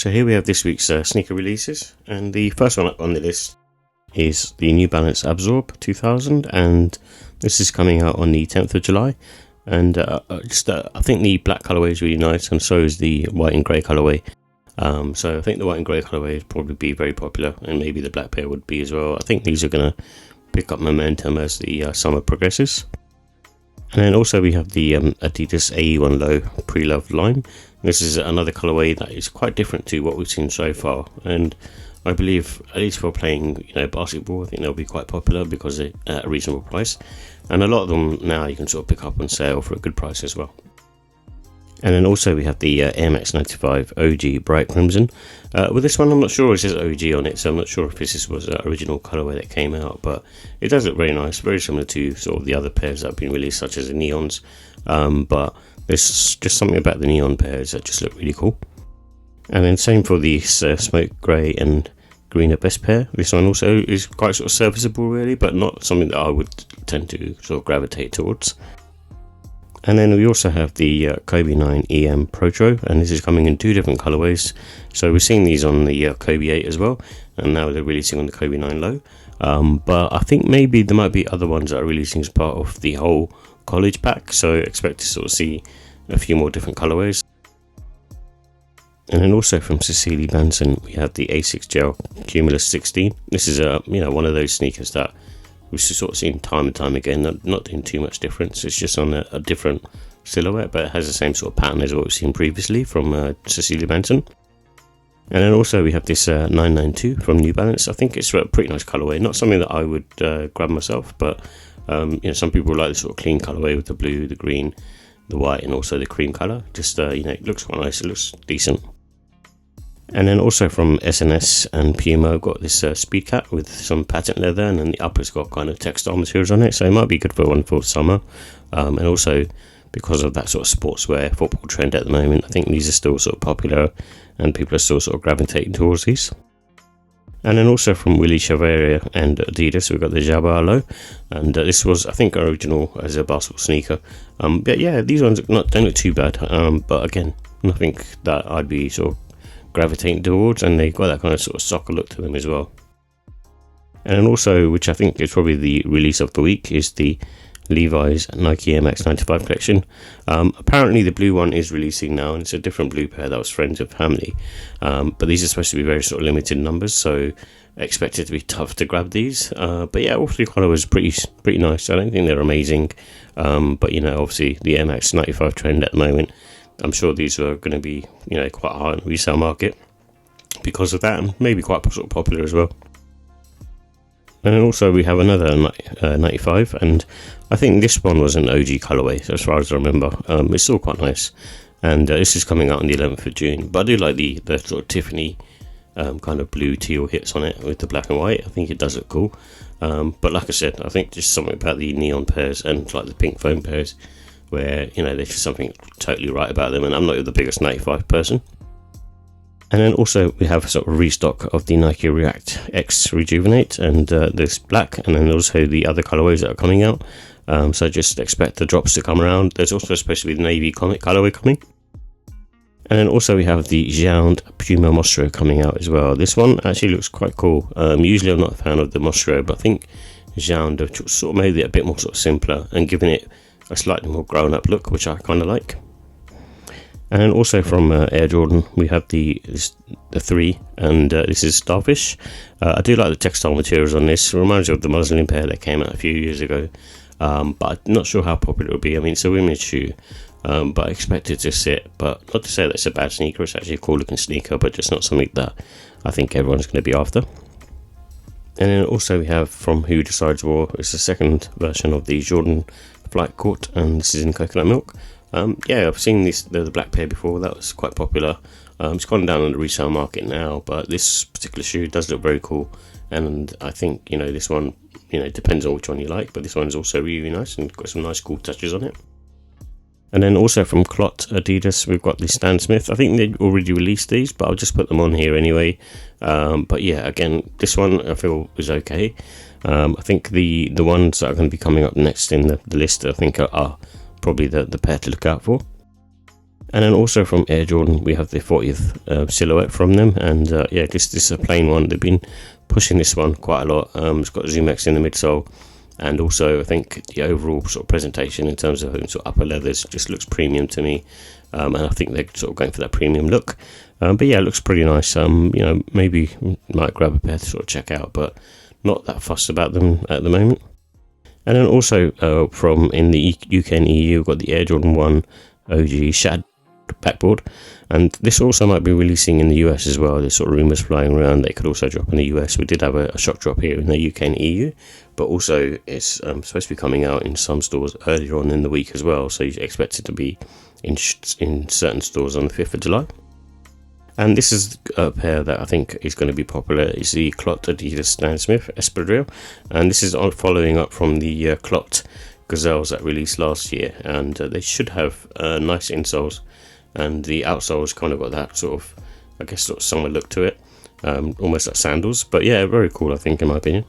So here we have this week's sneaker releases, and the first one up on the list is the New Balance ABZORB 2000, and this is coming out on the 10th of July. And I think the black colorway is really nice, and so is the white and grey colorway. So I think the white and grey colorway would probably be very popular, and maybe the black pair would be as well. I think these are going to pick up momentum as the summer progresses. And then also we have the Adidas A1 Low Pre-Loved Lime. This is another colorway that is quite different to what we've seen so far, and I believe, at least for playing basketball, I think they'll be quite popular because they're at a reasonable price, and a lot of them now you can sort of pick up on sale for a good price as well. And then also we have the Air Max 95 OG Bright Crimson. With this one I'm not sure, it says OG on it, so I'm not sure if this was an original colorway that came out, but it does look very nice, very similar to sort of the other pairs that have been released, such as the Neons, but there's just something about the neon pairs that just look really cool. And then same for the Smoke Grey and Greener Best pair. This one also is quite sort of serviceable really, but not something that I would tend to sort of gravitate towards. And then we also have the Kobe 9 EM Protro, and this is coming in two different colorways. So we're seeing these on the Kobe 8 as well, and now they're releasing on the Kobe 9 Low. But I think maybe there might be other ones that are releasing as part of the whole college pack, so expect to sort of see a few more different colorways. And then also from Cecilia Banson we have the Asics Gel Cumulus 16. This is one of those sneakers that we've sort of seen time and time again, not doing too much difference. It's just on a different silhouette, but it has the same sort of pattern as what we've seen previously from Cecilia Banson. And then also we have this 992 from New Balance. I think it's a pretty nice colorway, not something that I would grab myself, but some people like the sort of clean colorway with the blue, the green, the white, and also the cream color. Just it looks quite nice, it looks decent. And then also from SNS and Puma, I've got this Speedcat with some patent leather, and then the upper's got kind of textile materials on it, so it might be good for one for summer. And also because of that sort of sportswear football trend at the moment, I think these are still sort of popular and people are still sort of gravitating towards these. And then also from Willy, Chcavarria and Adidas, we've got the Jabalo, and this was, I think, original as a basketball sneaker. But yeah, these ones don't look too bad, but again, nothing that I'd be sort of gravitating towards, and they've got that kind of sort of soccer look to them as well. And then also, which I think is probably the release of the week, is the Levi's Nike Air Max 95 collection. Apparently the blue one is releasing now, and it's a different blue pair that was friends of family, but these are supposed to be very sort of limited numbers, so expect it to be tough to grab these. But yeah, all three colours pretty nice. I don't think they're amazing, but obviously the Air Max 95 trend at the moment, I'm sure these are going to be quite high in the resale market because of that, and maybe quite sort of popular as well. And then also we have another 95, and I think this one was an OG colorway as far as I remember. It's still quite nice, and this is coming out on the 11th of June, but I do like the sort of Tiffany kind of blue teal hits on it with the black and white. I think it does look cool, but like I said, I think just something about the neon pairs and like the pink foam pairs where there's just something totally right about them, and I'm not the biggest 95 person. And then also we have a sort of restock of the Nike Reactx Rejuvenate, and this black, and then also the other colorways that are coming out. So just expect the drops to come around. There's also supposed to be the navy comic colorway coming. And then also we have the Xand Puma Mostro coming out as well. This one actually looks quite cool. Usually I'm not a fan of the Mostro, but I think Xand have sort of made it a bit more sort of simpler and given it a slightly more grown up look, which I kind of like. And then also from Air Jordan we have the 3, and this is Starfish. I do like the textile materials on this. It reminds me of the muslin pair that came out a few years ago, but I'm not sure how popular it will be. I mean, it's a women's shoe, but I expect it to sit, but not to say that it's a bad sneaker. It's actually a cool looking sneaker, but just not something that I think everyone's going to be after. And then also we have from Who Decides War. It's the second version of the Jordan Flight Court, and this is in coconut milk. Yeah, I've seen the black pair before. That was quite popular. It's gone down on the resale market now, but this particular shoe does look very cool, and I think this one it depends on which one you like, but this one's also really nice and got some nice cool touches on it. And then also from Clot Adidas we've got the Stan Smith. I think they already released these, but I'll just put them on here anyway. But yeah, again, this one I feel is okay. I think the ones that are going to be coming up next in the list I think are probably the pair to look out for. And then also from Air Jordan, we have the 40th silhouette from them, and yeah, this is a plain one. They've been pushing this one quite a lot. It's got ZoomX in the midsole, and also I think the overall sort of presentation in terms of sort of upper leathers just looks premium to me, and I think they're sort of going for that premium look. But yeah, it looks pretty nice. You know, maybe might grab a pair to sort of check out, but not that fussed about them at the moment. And then also from in the UK and EU, we've got the Air Jordan 1 OG Shad backboard, and this also might be releasing in the US as well. There's sort of rumours flying around they could also drop in the US. We did have a shock drop here in the UK and EU, but also it's supposed to be coming out in some stores earlier on in the week as well, so you expect it to be in certain stores on the 5th of July. And this is a pair that I think is going to be popular. It's the Clot Adidas Stan Smith Espadrille, and this is following up from the Clot Gazelles that released last year, and they should have nice insoles, and the outsole's kind of got that sort of, I guess, sort of summer look to it, almost like sandals. But yeah, very cool, I think, in my opinion.